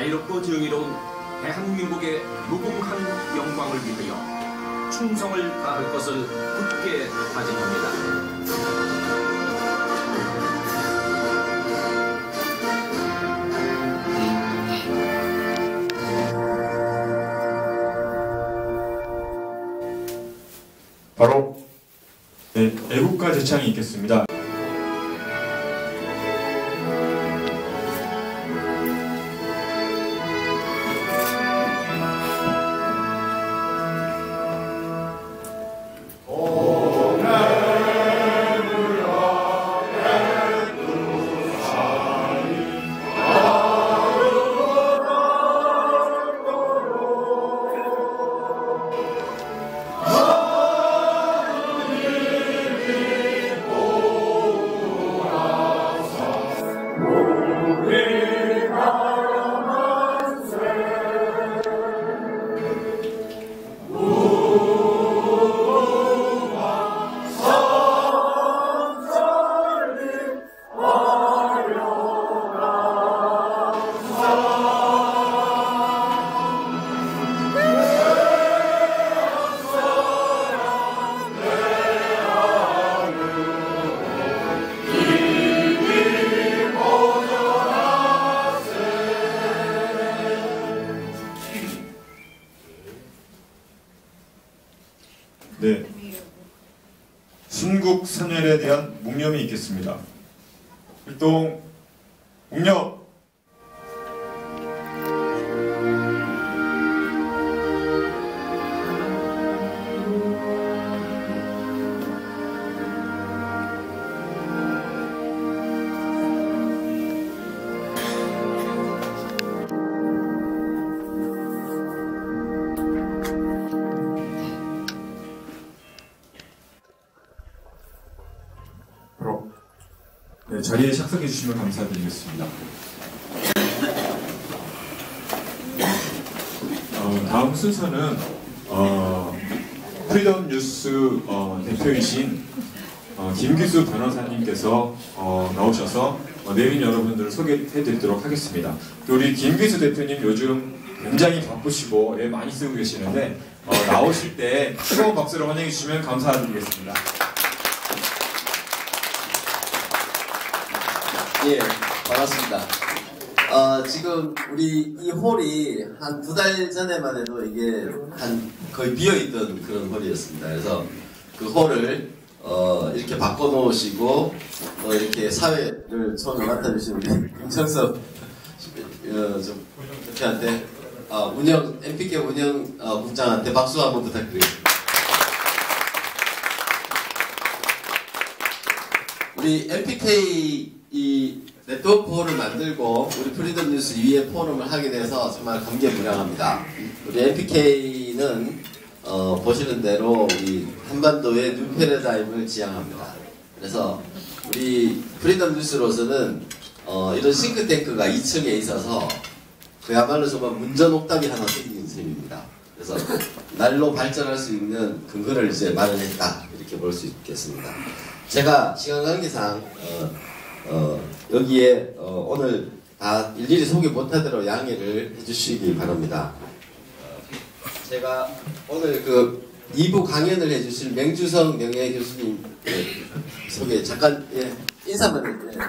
자유롭고 정의로운 대한민국의 무궁한 영광을 위하여 충성을 다할 것을 굳게 다짐합니다. 바로 애국가 제창이 있겠습니다. 네, 순국선열에 대한 묵념이 있겠습니다. 활동 묵념! 네, 자리에 착석해 주시면 감사드리겠습니다. 다음 순서는 프리덤 뉴스 대표이신 김기수 변호사님께서 나오셔서 내빈 여러분들을 소개해 드리도록 하겠습니다. 우리 김기수 대표님 요즘 굉장히 바쁘시고 많이 쓰고 계시는데 나오실 때 뜨거운 박수로 환영해 주시면 감사드리겠습니다. 예, 반갑습니다. 지금 우리 이 홀이 한 2달 전에만 해도 이게 거의 비어있던 그런 홀이었습니다. 그래서 그 홀을 이렇게 바꿔놓으시고 이렇게 사회를 처음에 맡아주신 우리 김정섭 대표한테 MPK 운영 국장한테 박수 한번 부탁드리겠습니다. 우리 MPK 이 네트워크 홀을 만들고 우리 프리덤 뉴스 위에 포럼을 하게 돼서 정말 감개무량합니다. 우리 MPK는 보시는 대로 우리 한반도의 뉴 패러다임을 지향합니다. 그래서 우리 프리덤 뉴스로서는 이런 싱크탱크가 2층에 있어서 그야말로 정말 문전옥답이 하나 생긴 셈입니다. 그래서 날로 발전할 수 있는 근거를 이제 마련했다, 이렇게 볼 수 있겠습니다. 제가 시간 관계상 여기에 오늘 다 일일이 소개 못하도록 양해를 해주시기 바랍니다. 제가 오늘 그 2부 강연을 해주실 맹주성 명예교수님 소개 잠깐 인사만 해주세요.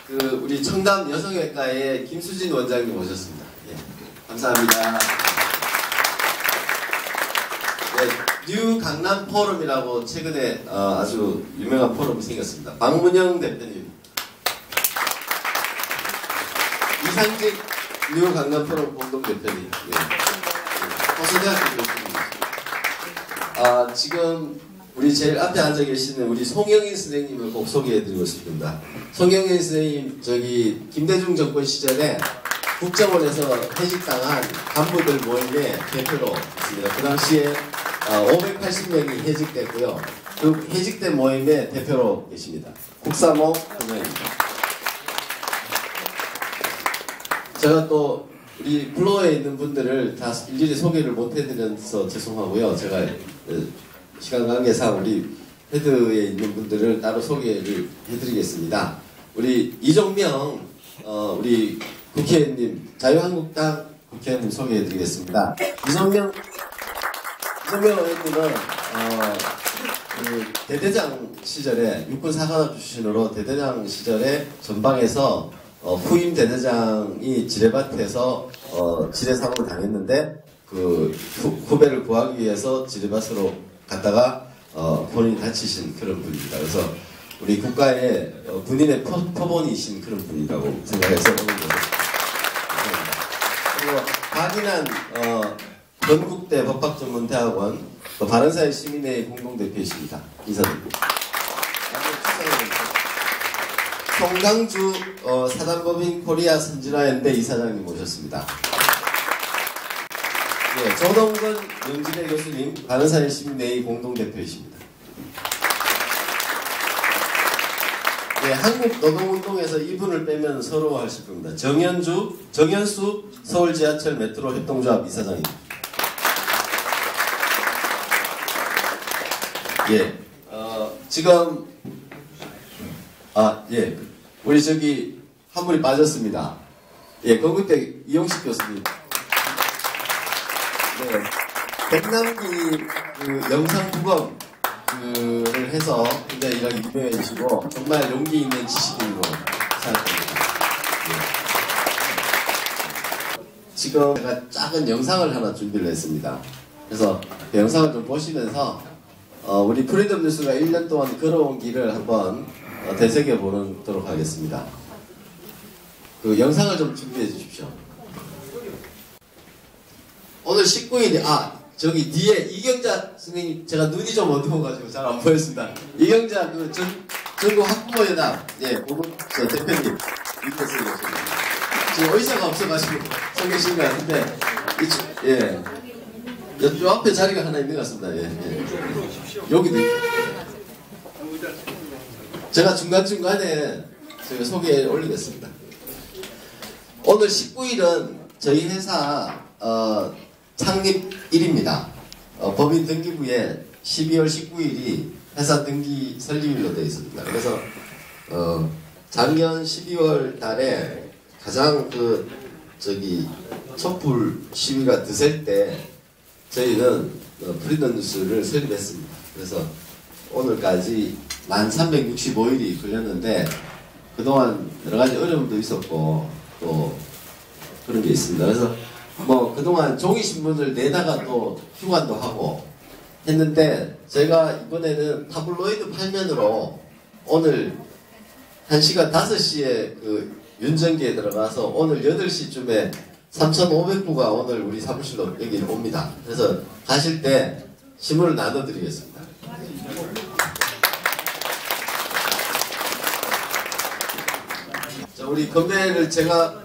그 우리 청담 여성외과의 김수진 원장님 오셨습니다. 감사합니다. 뉴 강남 포럼이라고 최근에 아주 유명한 포럼이 생겼습니다. 박문영 대표님, 이상직 뉴 강남 포럼 공동 대표님, 호서대학교 교수님. 지금 우리 제일 앞에 앉아 계시는 우리 송영인 선생님을 꼭 소개해드리고 싶습니다. 송영인 선생님 저기 김대중 정권 시절에 국정원에서 해직당한 간부들 모임의 대표로 있습니다. 그 당시에 580명이 해직됐고요. 그 해직된 모임의 대표로 계십니다. 국사모 선생입니다. 제가 또 우리 플로어에 있는 분들을 다 일일이 소개를 못 해드려서 죄송하고요. 제가 시간 관계상 우리 헤드에 있는 분들을 따로 소개를 해드리겠습니다. 우리 이종명 우리 국회의원님, 자유한국당 국회의원님 소개해드리겠습니다. 이종명 의원님은 그 대대장 시절에 육군 사관학 출신으로 대대장 시절에 전방에서 후임 대대장이 지뢰밭에서 지뢰사고를 당했는데 그 후배를 구하기 위해서 지뢰밭으로 갔다가 본인이 다치신 그런 분입니다. 그래서 우리 국가의 군인의 표본이신 그런 분이라고 생각해서 오늘 그리고 박인환 건국대 법학전문대학원 바른사회 시민회의 공동대표이십니다. 인사드립니다. 송강주 사단법인 코리아 선진화연대 이사장님 모셨습니다. 네, 조동근 명진회 교수님 바른사회 시민회의 공동대표이십니다. 네, 한국노동운동에서 이분을 빼면 서러워하실 겁니다. 정현수 서울지하철 메트로 협동조합 이사장입니다. 예, 지금 예, 우리 저기 한 분이 빠졌습니다. 예, 건국대 이용식 교수님. 네, 백남기 그 영상국어 를 해서 굉장히 유명해지시고 정말 용기 있는 지식인으로 생각합니다. 예. 지금 제가 작은 영상을 하나 준비를 했습니다. 그래서 그 영상을 좀 보시면서 우리 프리덤 뉴스가 1년 동안 걸어온 길을 한번 되새겨 보도록 하겠습니다. 그 영상을 좀 준비해 주십시오. 오늘 19일이 저기 뒤에 이경자 선생님, 제가 눈이 좀 어두워가지고 잘 안 보였습니다. 이경자 그 전국 학부모연합 저 대표님 이태수 교수님. 지금 의사가 없어가지고 서 계신 것 같은데 예, 요 앞에 자리가 하나 있는 것 같습니다. 예. 여기도 있고. 제가 중간중간에 저희가 소개에 올리겠습니다. 오늘 19일은 저희 회사 창립일입니다. 법인 등기부에 12월 19일이 회사 등기 설립일로 되어 있습니다. 그래서 작년 12월 달에 가장 촛불 시위가 드셀 때 저희는 프리덤 뉴스를 설립했습니다. 그래서 오늘까지 1365일이 걸렸는데 그동안 여러 가지 어려움도 있었고 또 그런 게 있습니다. 그래서 그동안 종이신문을 내다가 또 휴관도 하고 했는데 제가 이번에는 타블로이드 팔면으로 오늘 1시간 5시에 그 윤정기에 들어가서 오늘 8시쯤에 3,500부가 오늘 우리 사무실로 여기 옵니다. 그래서 가실 때 신문을 나눠드리겠습니다. 자, 우리 건배를 제가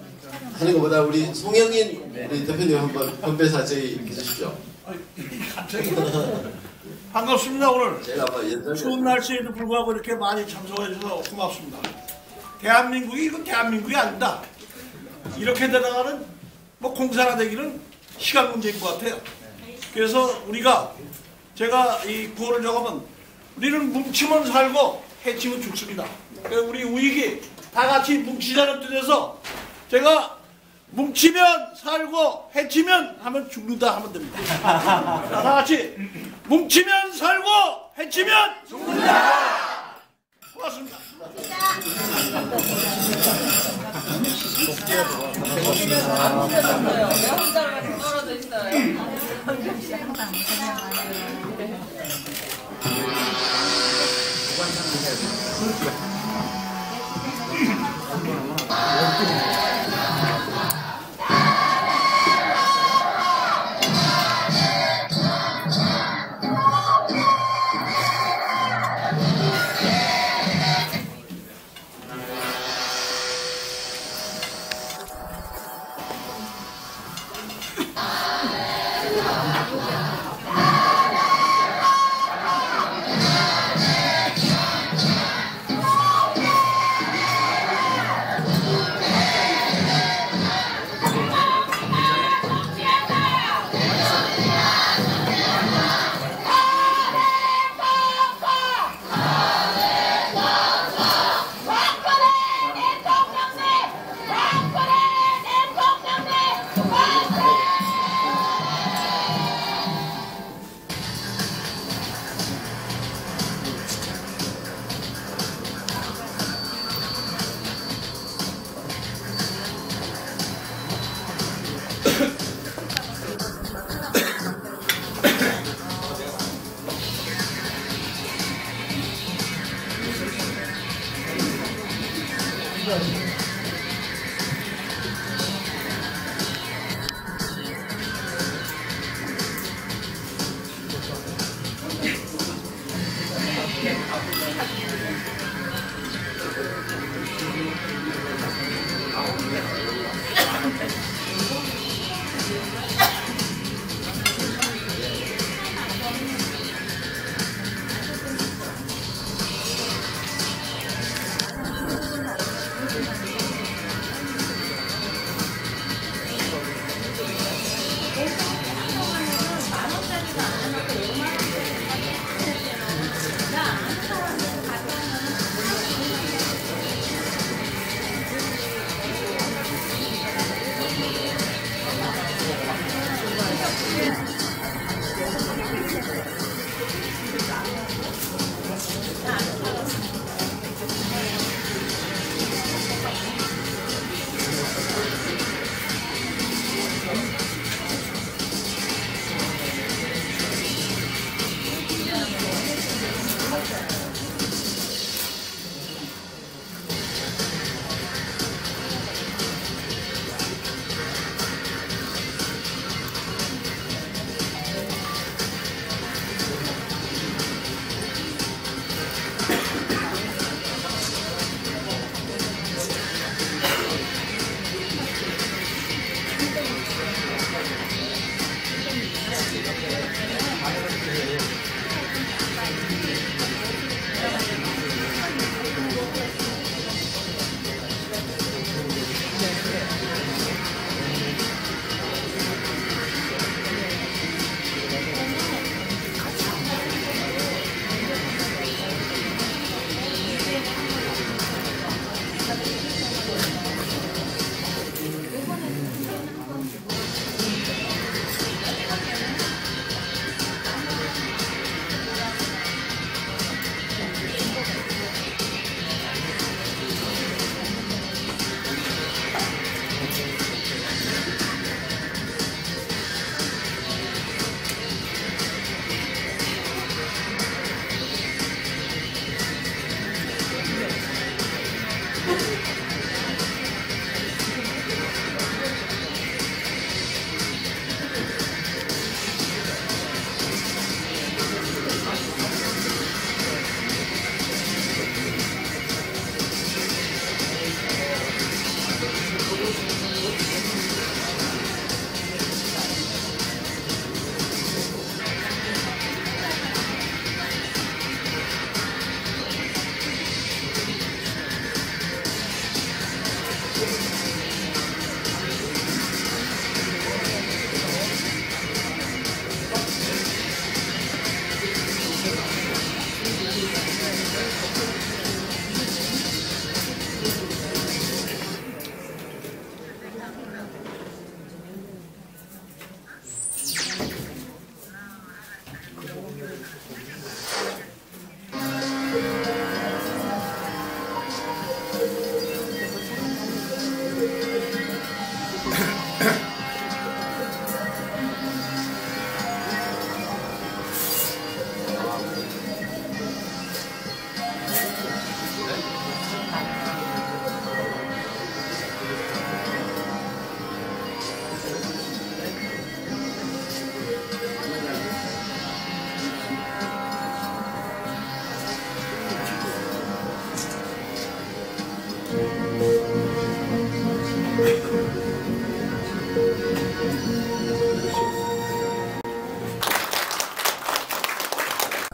하는 것보다 우리 송영인 우리 대표님 한번 건배사 저희 해주십시오. 갑자기 반갑습니다. 오늘 제가 추운 날씨에도 불구하고 이렇게 많이 참석해 주셔서 고맙습니다. 대한민국이 이건 대한민국이 아니다. 이렇게 되다가는 공사가 되기는 시간 문제인 것 같아요. 그래서 제가 이 구호를 적으면 우리는 뭉치면 살고 해치면 죽습니다. 그래서 우리 우익이 다 같이 뭉치자는 뜻에서 제가 뭉치면 살고 해치면 하면 죽는다 하면 됩니다. 자, 다 같이 뭉치면 살고 해치면 죽는다. 고맙습니다. 왜 혼자만 떨어져 있어요?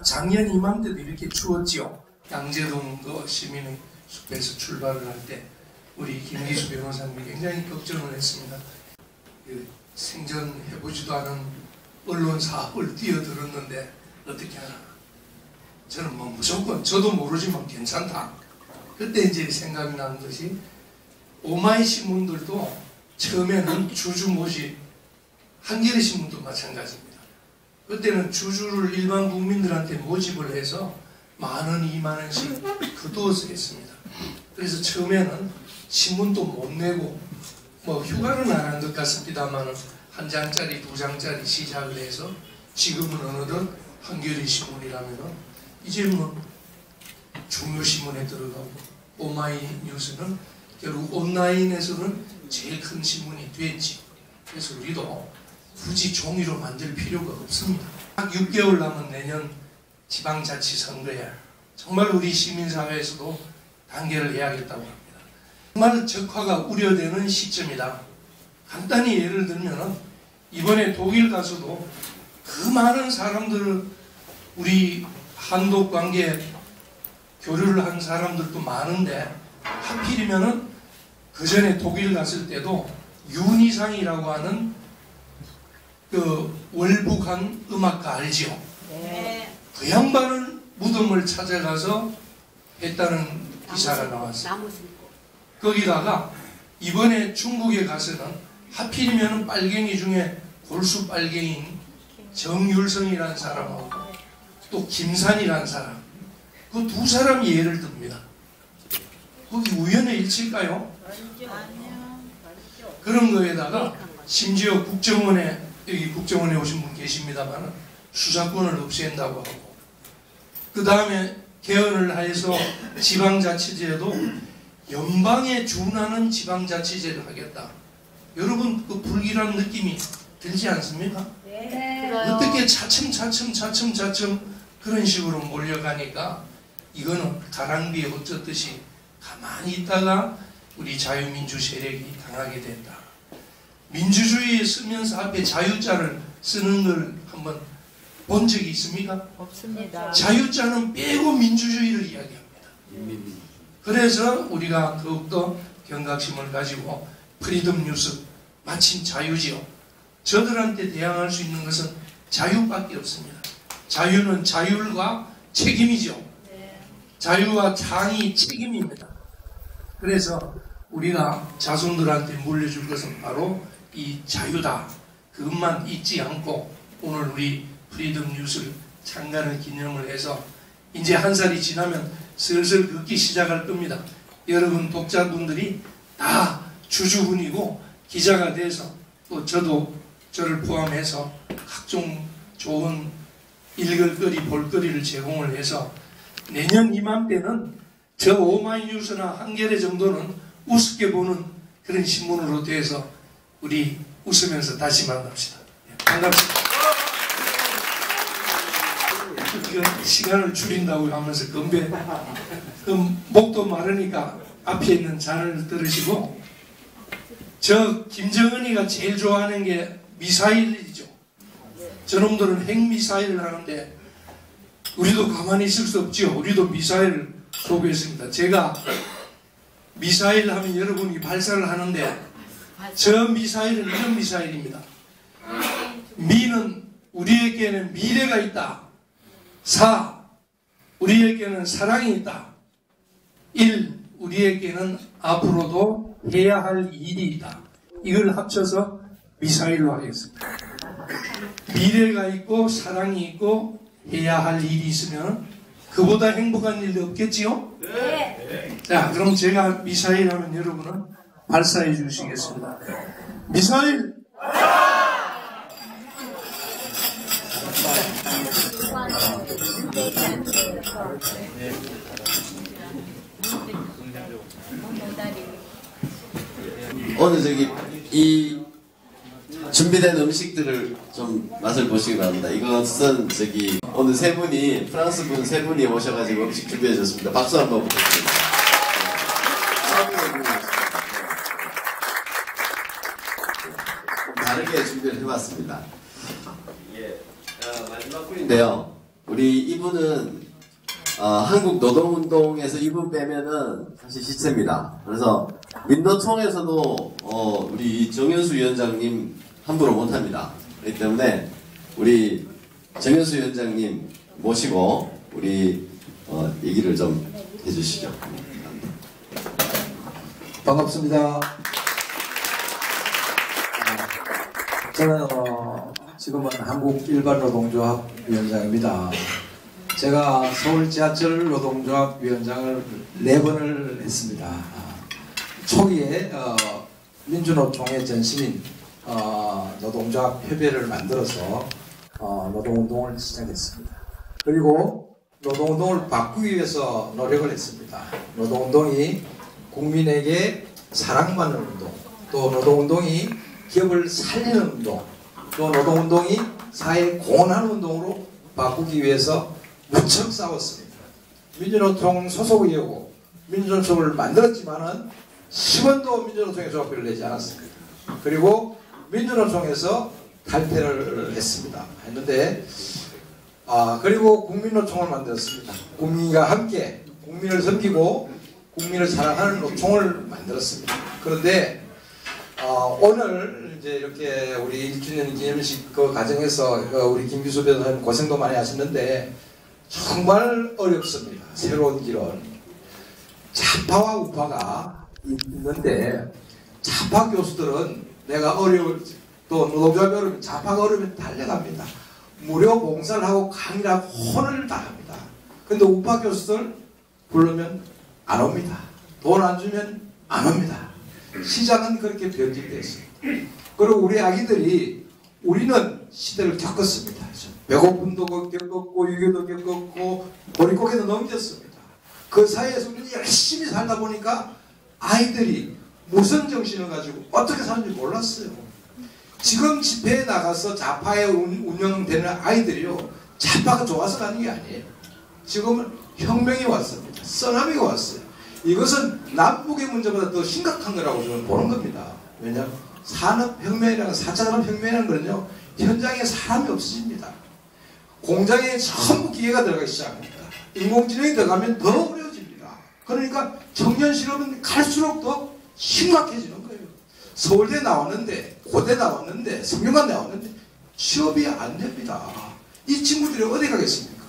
작년 이맘때도 이렇게 추웠지요. 양재동 그 시민의 숲에서 출발을 할 때 우리 김기수 변호사님이 굉장히 걱정을 했습니다. 그 생전해보지도 않은 언론 사업을 뛰어들었는데 어떻게 하나. 저는 뭐 무조건 저도 모르지만 괜찮다. 그때 이제 생각이 난 것이 오마이 신문들도 처음에는 주주 모집, 한겨레 신문도 마찬가지입니다. 그때는 주주를 일반 국민들한테 모집을 해서 10,000원, 20,000원씩 거두어서 했습니다. 그래서 처음에는 신문도 못 내고 뭐 휴가는 안 한 것 같습니다만 1장짜리, 2장짜리 시작을 해서 지금은 어느덧 한겨레 신문이라면은 이제 뭐 중요신문에 들어가고 오마이 뉴스는 결국 온라인에서는 제일 큰 신문이 됐지. 그래서 우리도 굳이 종이로 만들 필요가 없습니다. 딱 6개월 남은 내년 지방자치선거에 정말 우리 시민사회에서도 단계를 해야겠다고 합니다. 정말 적화가 우려되는 시점이다. 간단히 예를 들면 이번에 독일 가서도 그 많은 사람들을 우리 한독 관계 교류를 한 사람들도 많은데 하필이면은 그 전에 독일 갔을 때도 윤희상이라고 하는 그 월북한 음악가 알지요? 네. 그 양반은 무덤을 찾아가서 했다는 기사가 나왔어요. 거기다가 이번에 중국에 가서는 하필이면 빨갱이 중에 골수 빨갱이인 정율성이라는 사람하고 또 김산이라는 사람, 그 두 사람이 예를 듭니다. 거기 우연의 일치일까요? 그런 거에다가 심지어 국정원에, 여기 국정원에 오신 분 계십니다만 수사권을 없앤다고 하고, 그 다음에 개헌을 해서 지방자치제도 연방에 준하는 지방자치제를 하겠다. 여러분 그 불길한 느낌이 들지 않습니까? 네. 어떻게 차츰 그런 식으로 몰려가니까 이거는 가랑비에 어쩌듯이 가만히 있다가 우리 자유민주 세력이 당하게 된다. 민주주의에 쓰면서 앞에 자유자를 쓰는 걸 한번 본 적이 있습니까? 없습니다. 자유자는 빼고 민주주의를 이야기합니다. 그래서 우리가 더욱더 경각심을 가지고 프리덤 뉴스, 마침 자유지요. 저들한테 대항할 수 있는 것은 자유밖에 없습니다. 자유는 자율과 책임이죠. 자유와 장이 책임입니다. 그래서 우리가 자손들한테 물려줄 것은 바로 이 자유다. 그것만 잊지 않고 오늘 우리 프리덤 뉴스를 창간을 기념을 해서 이제 한 살이 지나면 슬슬 걷기 시작할 겁니다. 여러분 독자분들이 다 주주분이고 기자가 돼서 또 저도 저를 포함해서 각종 좋은 읽을거리 볼거리를 제공을 해서 내년 이맘때는 저 오마이뉴스나 한겨레 정도는 우습게 보는 그런 신문으로 돼서 우리 웃으면서 다시 만납시다. 반갑습니다. 시간을 줄인다고 하면서 건배 목도 마르니까 앞에 있는 잔을 들으시고, 저 김정은이가 제일 좋아하는 게 미사일이죠. 저놈들은 핵미사일을 하는데 우리도 가만히 있을 수 없죠. 우리도 미사일을 소개했습니다. 제가 미사일 하면 여러분이 발사를 하는데 저 미사일은 이런 미사일입니다. 미는 우리에게는 미래가 있다. 4. 우리에게는 사랑이 있다. 1. 우리에게는 앞으로도 해야 할 일이 있다. 이걸 합쳐서 미사일로 하겠습니다. 미래가 있고 사랑이 있고 해야 할 일이 있으면 그보다 행복한 일도 없겠지요? 네. 자, 그럼 제가 미사일 하면 여러분은 발사해 주시겠습니다. 미사일! 오늘 저기 이 준비된 음식들을 좀 맛을 보시기 바랍니다. 이것은 저기 오늘 세 분이 프랑스 분 세 분이 오셔가지고 음식 준비해 줬습니다. 박수 한번 부탁드립니다. 다르게 준비를 해봤습니다. 이게 마지막 분인데요. 우리 이분은 한국 노동운동에서 이분 빼면은 사실 시체입니다. 그래서 민노총에서도 우리 정현수 위원장님 함부로 못합니다. 그렇기 때문에 우리 정현수 위원장님 모시고 우리 얘기를 좀 해주시죠. 반갑습니다. 저는 지금은 한국일반노동조합 위원장입니다. 제가 서울 지하철 노동조합 위원장을 4번을 했습니다. 초기에 민주노총의 전신인 노동조합 협의회를 만들어서 노동운동을 시작했습니다. 그리고 노동운동을 바꾸기 위해서 노력을 했습니다. 노동운동이 국민에게 사랑받는 운동, 또 노동운동이 기업을 살리는 운동, 또 노동운동이 사회에 공헌하는 운동으로 바꾸기 위해서 무척 싸웠습니다. 민주노총 소속이었고 민주노총을 만들었지만은 10원도 민주노총에 조합비를 내지 않았습니다. 그리고 민주노총에서 탈퇴를 했는데 그리고 국민노총을 만들었습니다. 국민과 함께 국민을 섬기고 국민을 사랑하는 노총을 만들었습니다. 그런데 오늘 이제 이렇게 우리 1주년 기념식 그 과정에서 우리 김기수 변호사님 고생도 많이 하셨는데 정말 어렵습니다. 새로운 길은 좌파와 우파가 있는데 좌파 교수들은 내가 어려울 또 노동조합이 어려우면 좌파가 어려우면 달려갑니다. 무료 봉사를 하고 강의를 하고 혼을 다 합니다. 근데 우파 교수들 부르면 안 옵니다. 돈 안 주면 안 옵니다. 시장은 그렇게 변질되어 있습니다. 그리고 우리 아기들이 우리는 시대를 겪었습니다. 배고픔도 겪었고 유교도 겪었고 보릿고개도 넘겼습니다. 그 사이에서 우리는 열심히 살다 보니까 아이들이 무슨 정신을 가지고 어떻게 사는지 몰랐어요. 지금 집회에 나가서 좌파에 운영되는 아이들이요, 좌파가 좋아서 가는 게 아니에요. 지금은 혁명이 왔습니다. 쓰나미가 왔어요. 이것은 남북의 문제보다 더 심각한 거라고 저는 보는 겁니다. 왜냐하면 산업혁명이라는 4차 산업혁명이라는 거는요, 현장에 사람이 없어집니다. 공장에 전부 기계가 들어가기 시작합니다. 인공지능이 들어가면 더 어려워집니다. 그러니까 청년 실업은 갈수록 더 심각해지는 거예요. 서울대 나왔는데, 고대 나왔는데, 성균관 나왔는데 취업이 안 됩니다. 이 친구들이 어디 가겠습니까?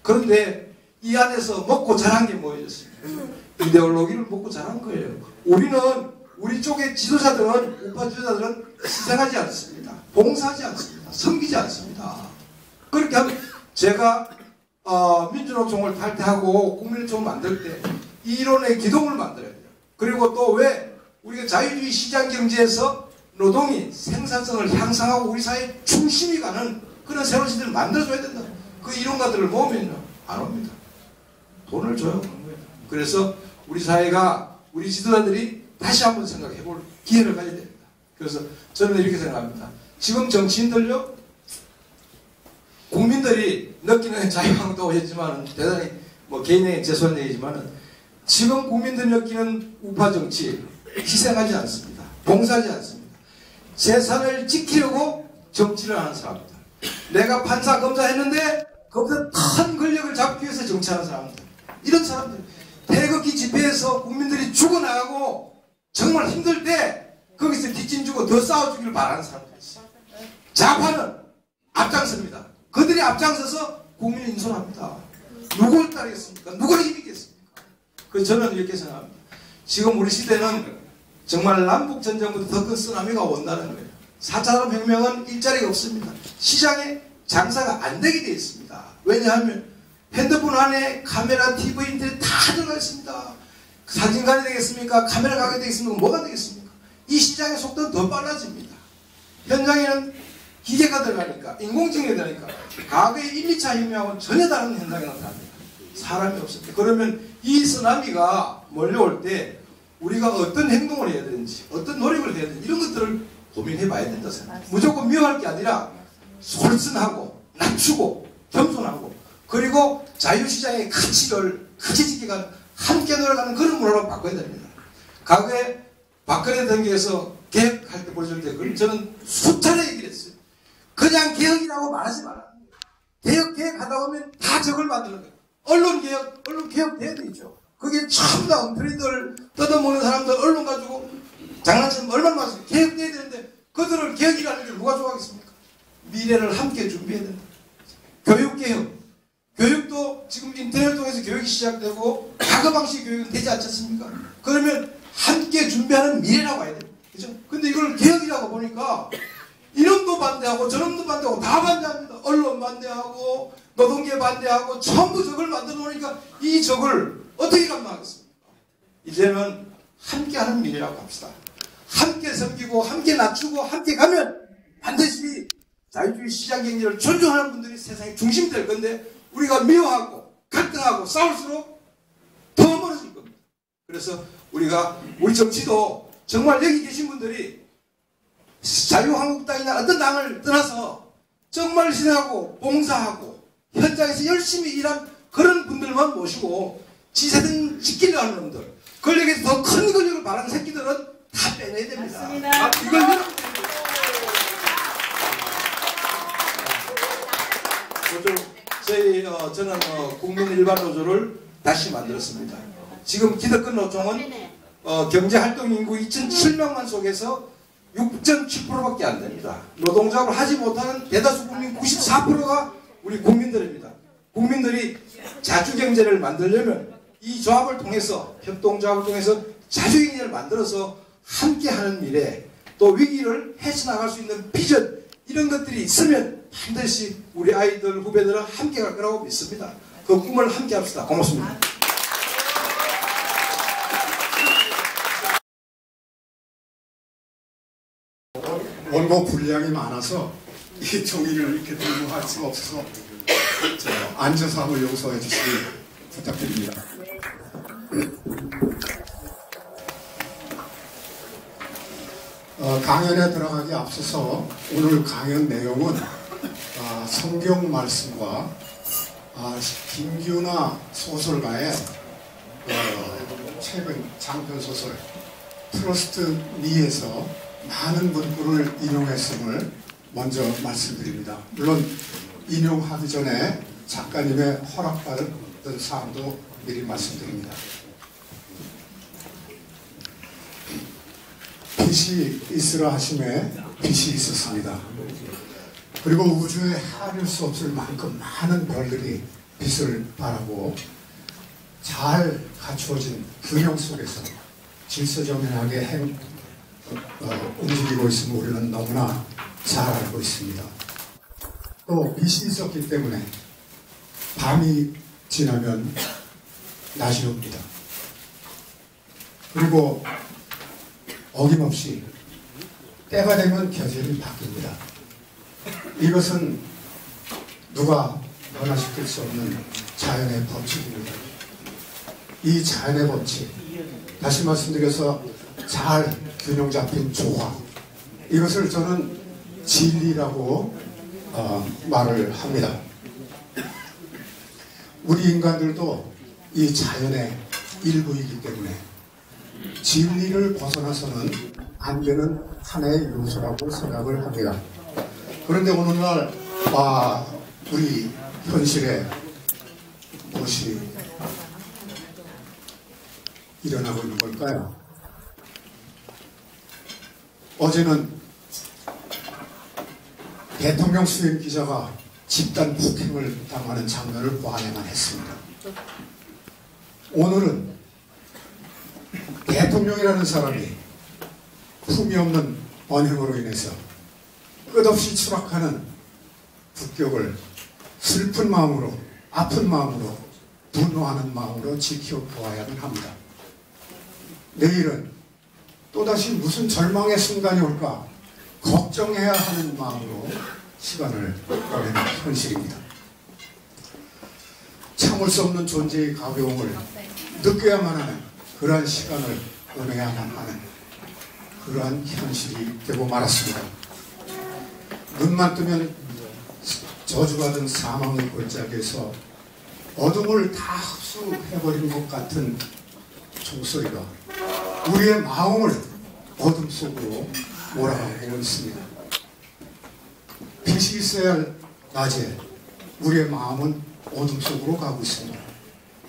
그런데 이 안에서 먹고 자란 게 뭐였습니까? 이데올로기를 먹고 자란 거예요. 우리 쪽의 지도자들은, 우파 지도자들은 희생하지 않습니다. 봉사하지 않습니다. 섬기지 않습니다. 그렇게 하면 제가 민주노총을 탈퇴하고 국민노총을 만들 때 이론의 기동을 만들어야 돼요. 그리고 또 왜 우리가 자유주의 시장 경제에서 노동이 생산성을 향상하고 우리 사회의 중심이 가는 그런 새로운 시대를 만들어줘야 된다. 그 이론가들을 모으면요, 안 옵니다. 돈을 줘요. 그래서 우리 사회가, 우리 지도자들이 다시 한번 생각해 볼 기회를 가져야 됩니다. 그래서 저는 이렇게 생각합니다. 지금 정치인들요, 국민들이 느끼는 자유한국도 오셨지만 대단히 개인의 죄송한 얘기지만 지금 국민들이 느끼는 우파 정치 희생하지 않습니다. 봉사하지 않습니다. 재산을 지키려고 정치를 하는 사람입니다. 내가 판사 검사 했는데 거기서 큰 권력을 잡기 위해서 정치하는 사람들, 이런 사람들 태극기 집회에서 국민들이 죽어나가고 정말 힘들 때 거기서 뒷짐 주고 더 싸워주기를 바라는 사람들이 있어요. 좌파는 앞장섭니다. 그들이 앞장서서 국민을 인솔합니다. 누구를 따르겠습니까? 누구를 힘이겠습니까? 그래서 저는 이렇게 생각합니다. 지금 우리 시대는 정말 남북전쟁보다 더 큰 쓰나미가 온다는 거예요. 4차 산업혁명은 일자리가 없습니다. 시장에 장사가 안 되게 되어 있습니다. 왜냐하면 핸드폰 안에 카메라, TV, 인터넷 다 들어가 있습니다. 사진관이 되겠습니까? 카메라 가게 되겠습니까? 뭐가 되겠습니까? 이 시장의 속도는 더 빨라집니다. 현장에는 기계가 들어가니까, 인공지능이 들어가니까 과거의 1, 2차 혁명하고는 전혀 다른 현상이 나타납니다. 사람이 없습니다. 그러면 이 쓰나미가 몰려올 때 우리가 어떤 행동을 해야 되는지, 어떤 노력을 해야 되는지 이런 것들을 고민해 봐야 된다 생각합니다. 무조건 미워할 게 아니라 솔선하고 낮추고 겸손하고 그리고 자유시장의 가치를 크게 지키고 함께 노력하는 그런 문화로 바꿔야 됩니다. 과거에 박근혜 당기에서 개혁할 때 보여줄 때 저는 수차례 얘기를 했어요. 그냥 개혁이라고 말하지 마라. 개혁하다 보면 다 적을 만드는 거예요. 언론 개혁 돼야 되죠. 그게 전부 다 엉터리들 뜯어먹는 사람들 언론 가지고 장난치면 얼마나 많습니까? 개혁돼야 되는데 그들을 개혁이라는 게 누가 좋아하겠습니까? 미래를 함께 준비해야 된다. 교육개혁. 교육도 지금 인터넷 통해서 교육이 시작되고 과거 방식 교육은 되지 않지 않습니까? 그러면 함께 준비하는 미래라고 해야 됩니다. 그죠? 근데 이걸 개혁이라고 보니까 이놈도 반대하고 저놈도 반대하고 다 반대합니다. 언론 반대하고 노동계 반대하고 전부 적을 만들어 놓으니까 이 적을 어떻게 감당하겠습니까? 이제는 함께하는 미래라고 합시다. 함께 섬기고 함께 낮추고 함께 가면 반드시 자유주의 시장 경제를 존중하는 분들이 세상의 중심이 될 건데 우리가 미워하고 갈등하고 싸울수록 더 멀어질 겁니다. 그래서 우리 정치도 정말 여기 계신 분들이 자유한국당이나 어떤 당을 떠나서 정말 희생하고 봉사하고 현장에서 열심히 일한 그런 분들만 모시고 지세든 지키려 하는 놈들, 권력에서 더 큰 권력을 바라는 새끼들은 다 빼내야 됩니다. 맞습니다. 이걸 저는 국민 일반 노조를 다시 만들었습니다. 지금 기득권 노총은 경제활동 인구 2,007명만 속에서 6.7%밖에 안 됩니다. 노동조합을 하지 못하는 대다수 국민 94%가 우리 국민들입니다. 국민들이 자주경제를 만들려면 이 조합을 통해서, 협동조합을 통해서 자주경제를 만들어서 함께하는 미래, 또 위기를 헤쳐나갈 수 있는 비전, 이런 것들이 있으면 반드시 우리 아이들, 후배들은 함께 갈 거라고 믿습니다. 그 꿈을 함께 합시다. 고맙습니다. 원고 분량이 많아서 이 종이를 이렇게 들고 할 수가 없어서 앉아서 한번 용서해 주시기 부탁드립니다. 강연에 들어가기 앞서서 오늘 강연 내용은 성경 말씀과 김규나 소설가의 최근 장편소설 트러스트 미에서 많은 문구를 인용했음을 먼저 말씀드립니다. 물론 인용하기 전에 작가님의 허락받은 사항도 미리 말씀드립니다. 빛이 있으라 하심에 빛이 있었습니다. 그리고 우주에 헤아릴 수 없을 만큼 많은 별들이 빛을 발하고 잘 갖추어진 균형 속에서 질서정연하게 움직이고 있음을 우리는 너무나 잘 알고 있습니다. 또 빛이 있었기 때문에 밤이 지나면 낮이 옵니다. 그리고 어김없이 때가 되면 계절이 바뀝니다. 이것은 누가 변화시킬 수 없는 자연의 법칙입니다. 이 자연의 법칙, 다시 말씀드려서 잘 균형 잡힌 조화, 이것을 저는 진리라고 말을 합니다. 우리 인간들도 이 자연의 일부이기 때문에 진리를 벗어나서는 안 되는 하나의 요소라고 생각을 합니다. 그런데 오늘날 우리 현실에 무엇이 일어나고 있는 걸까요? 어제는 대통령 수행 기자가 집단 폭행을 당하는 장면을 보아야만 했습니다. 오늘은 대통령이라는 사람이 품이 없는 언행으로 인해서 끝없이 추락하는 국격을 슬픈 마음으로, 아픈 마음으로, 분노하는 마음으로 지켜보아야만 합니다. 내일은 또다시 무슨 절망의 순간이 올까 걱정해야 하는 마음으로 시간을 보내는 현실입니다. 참을 수 없는 존재의 가벼움을 느껴야만 하는 그러한 시간을 보내야만 하는 그러한 현실이 되고 말았습니다. 눈만 뜨면 저주받은 사망의 골짜기에서 어둠을 다 흡수해버린 것 같은 종소리가 우리의 마음을 어둠 속으로 몰아가고 있습니다. 빛이 있어야 할 낮에 우리의 마음은 어둠 속으로 가고 있습니다.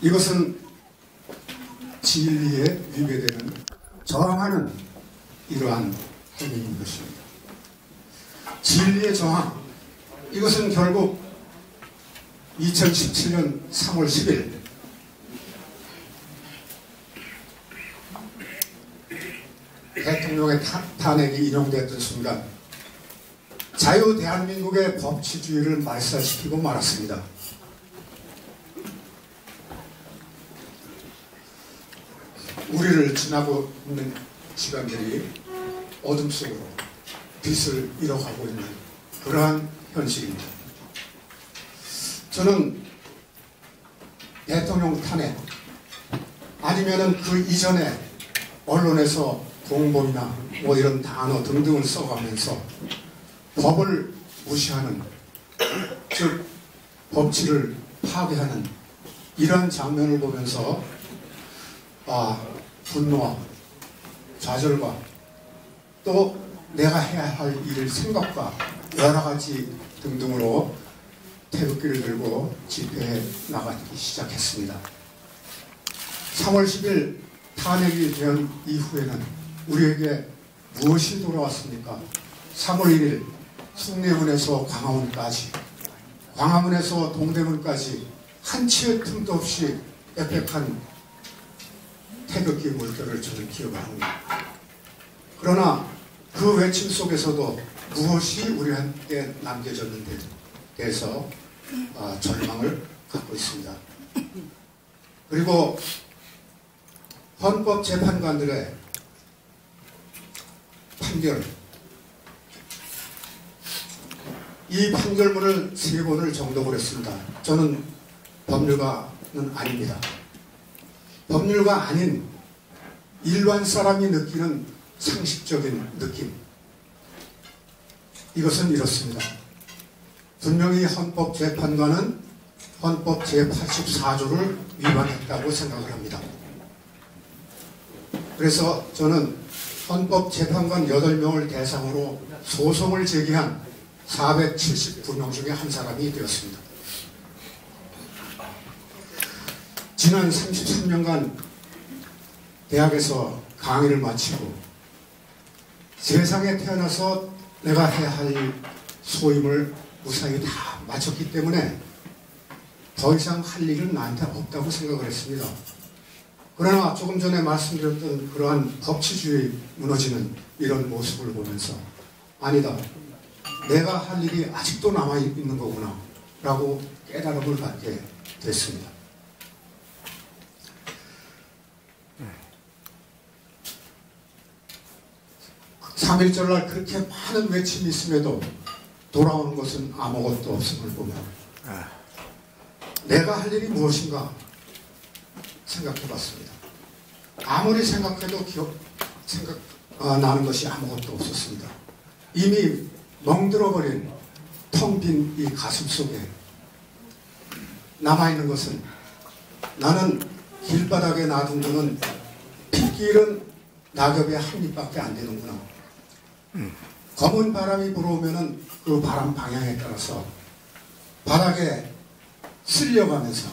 이것은 진리에 위배되는, 저항하는 이러한 행위인 것입니다. 진리의 저항, 이것은 결국 2017년 3월 10일 대통령의 탄핵이 인용됐던 순간 자유 대한민국의 법치주의를 말살시키고 말았습니다. 우리를 지나고 있는 시간들이 어둠 속으로 빛을 잃어가고 있는 그러한 현실입니다. 저는 대통령 탄핵 아니면은 그 이전에 언론에서 공범이나 뭐 이런 단어 등등을 써가면서 법을 무시하는, 즉 법치를 파괴하는 이러한 장면을 보면서 분노와 좌절과 또 내가 해야 할 일을 생각과 여러 가지 등등으로 태극기를 들고 집회에 나가기 시작했습니다. 3월 10일 탄핵이 된 이후에는 우리에게 무엇이 돌아왔습니까? 3월 1일 숭례문에서 광화문까지, 광화문에서 동대문까지 한 치의 틈도 없이 빽빽한 태극기 물결을 저는 기억합니다. 그러나 그 외침 속에서도 무엇이 우리한테 남겨졌는데 대해서 절망을 갖고 있습니다. 그리고 헌법재판관들의 판결, 이 판결문을 3권을 정독을 했습니다. 저는 법률가는 아닙니다. 법률가 아닌 일반 사람이 느끼는 상식적인 느낌, 이것은 이렇습니다. 분명히 헌법재판관은 헌법 제84조를 위반했다고 생각을 합니다. 그래서 저는 헌법재판관 8명을 대상으로 소송을 제기한 479명 중에 한 사람이 되었습니다. 지난 33년간 대학에서 강의를 마치고 세상에 태어나서 내가 해야 할 소임을 무사히 다 마쳤기 때문에 더 이상 할 일은 나한테 없다고 생각을 했습니다. 그러나 조금 전에 말씀드렸던 그러한 법치주의 무너지는 이런 모습을 보면서 아니다, 내가 할 일이 아직도 남아있는 거구나 라고 깨달음을 갖게 됐습니다. 3.1절날 그렇게 많은 외침이 있음에도 돌아오는 것은 아무것도 없음을 보면 내가 할 일이 무엇인가 생각해 봤습니다. 아무리 생각해도 나는 것이 아무것도 없었습니다. 이미 멍들어버린 텅 빈 이 가슴 속에 남아있는 것은 나는 길바닥에 놔둔 거는 핏길은 낙엽의 한 잎밖에 안 되는구나. 검은 바람이 불어오면은 그 바람 방향에 따라서 바닥에 쓸려가면서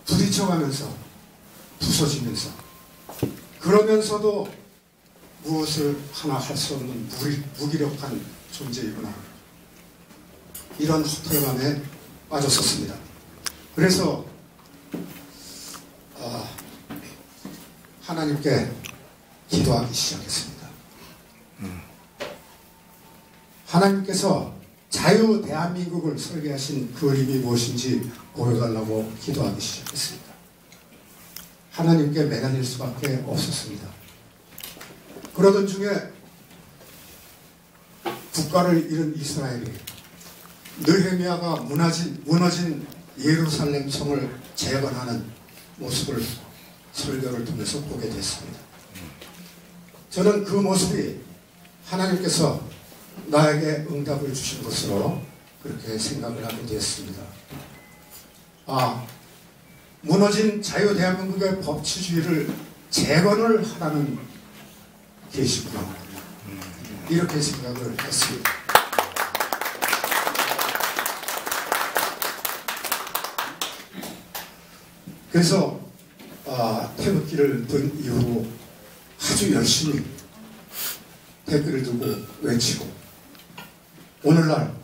부딪혀가면서 부서지면서 그러면서도 무엇을 하나 할 수 없는 무기력한 존재이구나. 이런 허탈감에 빠졌었습니다. 그래서 하나님께 기도하기 시작했습니다. 하나님께서 자유 대한민국을 설계하신 그림이 무엇인지 보여달라고 기도하기 시작했습니다. 하나님께 매달릴 수밖에 없었습니다. 그러던 중에 국가를 잃은 이스라엘이 느헤미야가 무너진 예루살렘 성을 재건하는 모습을 설교를 통해서 보게 됐습니다. 저는 그 모습이 하나님께서 나에게 응답을 주신 것으로 그렇게 생각을 하게 되었습니다. 무너진 자유 대한민국의 법치주의를 재건을 하라는 계시구나. 이렇게 생각을 했습니다. 그래서 태극기를 든 이후로 아주 열심히 태극기를 들고 외치고 오늘날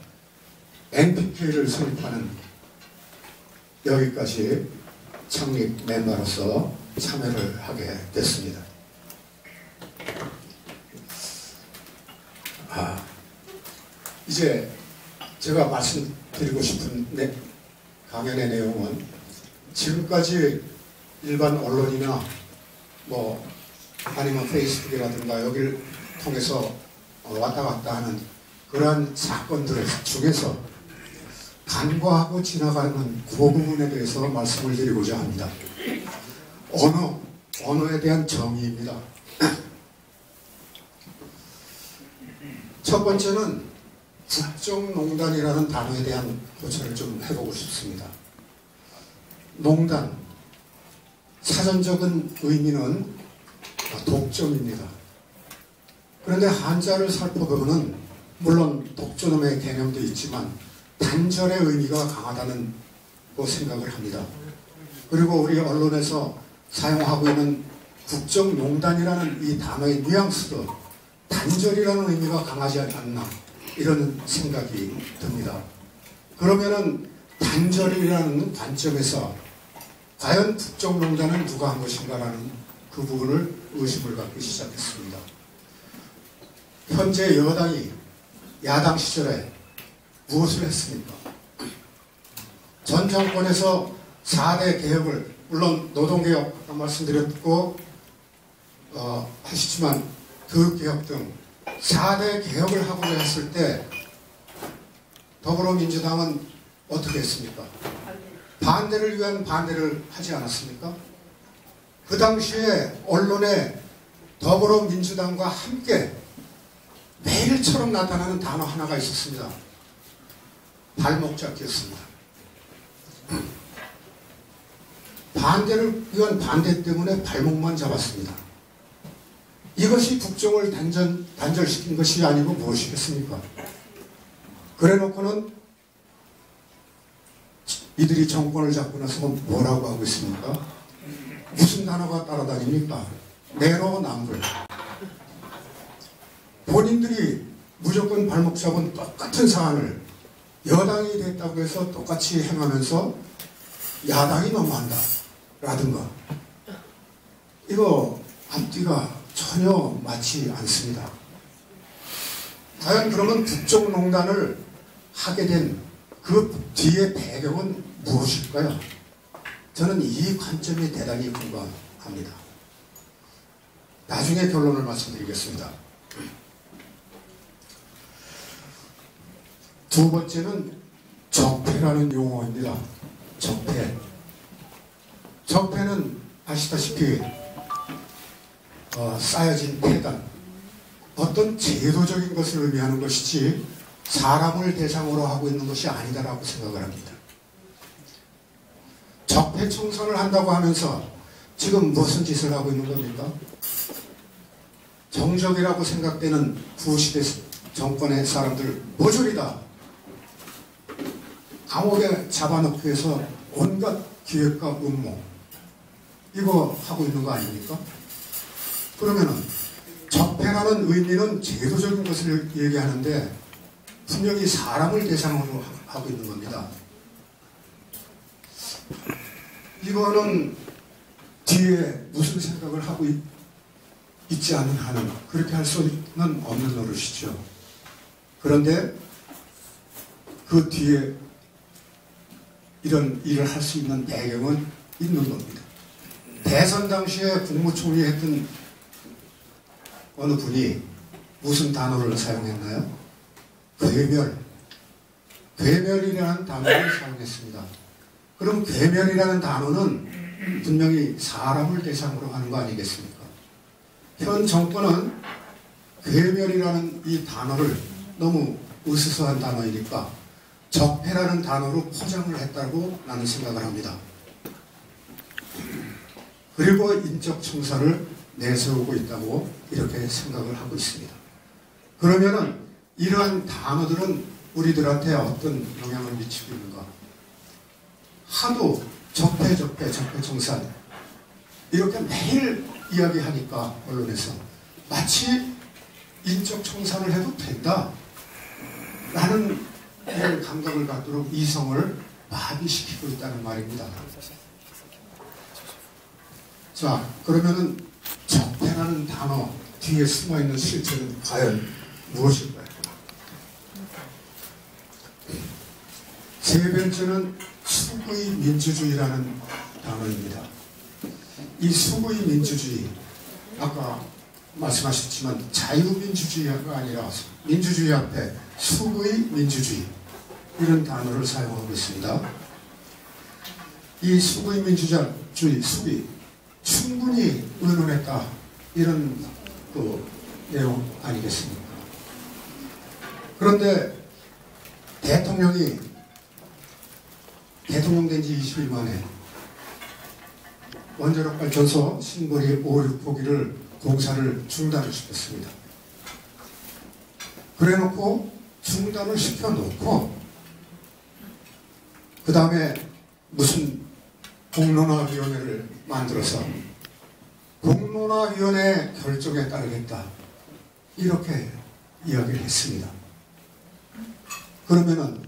NPK를 설립하는 여기까지 창립 멤버로서 참여를 하게 됐습니다. 이제 제가 말씀드리고 싶은 강연의 내용은 지금까지 일반 언론이나 아니면 페이스북이라든가 여기를 통해서 왔다 갔다 하는 그러한 사건들 중에서 간과하고 지나가는 그 부분에 대해서 말씀을 드리고자 합니다. 언어에 대한 정의입니다. 첫 번째는 국정농단이라는 단어에 대한 고찰을 좀 해보고 싶습니다. 농단, 사전적인 의미는 독점입니다. 그런데 한자를 살펴보면 물론 독점의 개념도 있지만 단절의 의미가 강하다는 생각을 합니다. 그리고 우리 언론에서 사용하고 있는 국정농단이라는 이 단어의 뉘앙스도 단절이라는 의미가 강하지 않나 이런 생각이 듭니다. 그러면은 단절이라는 관점에서 과연 국정농단은 누가 한 것인가라는 그 부분을 의심을 갖기 시작했습니다. 현재 여당이 야당 시절에 무엇을 했습니까? 전 정권에서 4대 개혁을, 물론 노동개혁 아까 말씀드렸고 하시지만 교육개혁 등 4대 개혁을 하고자 했을 때 더불어민주당은 어떻게 했습니까? 반대를 위한 반대를 하지 않았습니까? 그 당시에 언론에 더불어민주당과 함께 매일처럼 나타나는 단어 하나가 있었습니다. 발목 잡기였습니다. 반대를 위한 반대 때문에 발목만 잡았습니다. 이것이 국정을 단절시킨 것이 아니고 무엇이겠습니까? 그래 놓고는 이들이 정권을 잡고 나서 뭐라고 하고 있습니까? 무슨 단어가 따라다닙니까? 내로남불. 본인들이 무조건 발목 잡은 똑같은 사안을 여당이 됐다고 해서 똑같이 행하면서 야당이 너무한다 라든가, 이거 앞뒤가 전혀 맞지 않습니다. 과연 그러면 국정농단을 하게 된 그 뒤의 배경은 무엇일까요? 저는 이 관점이 대단히 궁금합니다. 나중에 결론을 말씀드리겠습니다. 두 번째는 적폐라는 용어입니다. 적폐. 적폐는 아시다시피 쌓여진 폐단, 어떤 제도적인 것을 의미하는 것이지 사람을 대상으로 하고 있는 것이 아니다라고 생각을 합니다. 적폐청산을 한다고 하면서 지금 무슨 짓을 하고 있는 겁니까? 정적이라고 생각되는 구시대 정권의 사람들 모조리 다 감옥에 잡아넣기 위해서 온갖 기획과 음모, 이거 하고 있는 거 아닙니까? 그러면은 적폐라는 의미는 제도적인 것을 얘기하는데 분명히 사람을 대상으로 하고 있는 겁니다. 이거는 뒤에 무슨 생각을 하고 있지 않은 한은 그렇게 할 수는 없는 노릇이죠. 그런데 그 뒤에 이런 일을 할 수 있는 배경은 있는 겁니다. 대선 당시에 국무총리 했던 어느 분이 무슨 단어를 사용했나요? 괴멸이라는 단어를 사용했습니다. 그럼 괴멸이라는 단어는 분명히 사람을 대상으로 하는 거 아니겠습니까? 현 정권은 괴멸이라는 이 단어를 너무 으스스한 단어이니까 적폐라는 단어로 포장을 했다고 나는 생각을 합니다. 그리고 인적 청산을 내세우고 있다고 이렇게 생각을 하고 있습니다. 그러면은 이러한 단어들은 우리들한테 어떤 영향을 미치고 있는가? 하도 적폐 청산 이렇게 매일 이야기하니까 언론에서 마치 인적 청산을 해도 된다 라는 이런 감각을 갖도록 이성을 마비시키고 있다는 말입니다. 자, 그러면은 적폐라는 단어 뒤에 숨어있는 실체는 과연 무엇일까요? 세 번째는 수구의 민주주의라는 단어입니다. 이 수구의 민주주의, 아까 말씀하셨지만 자유민주주의가 아니라 민주주의 앞에 수구의 민주주의, 이런 단어를 사용하고 있습니다. 이 수구의 민주주의, 수구, 충분히 의논했다. 이런 그 내용 아니겠습니까? 그런데 대통령이 대통령 된 지 20일 만에 원자력 발전소 신고리 5, 6호기를 공사를 중단을 시켰습니다. 그래놓고 중단을 시켜놓고 그 다음에 무슨 공론화위원회를 만들어서 공론화위원회 결정에 따르겠다 이렇게 이야기를 했습니다. 그러면은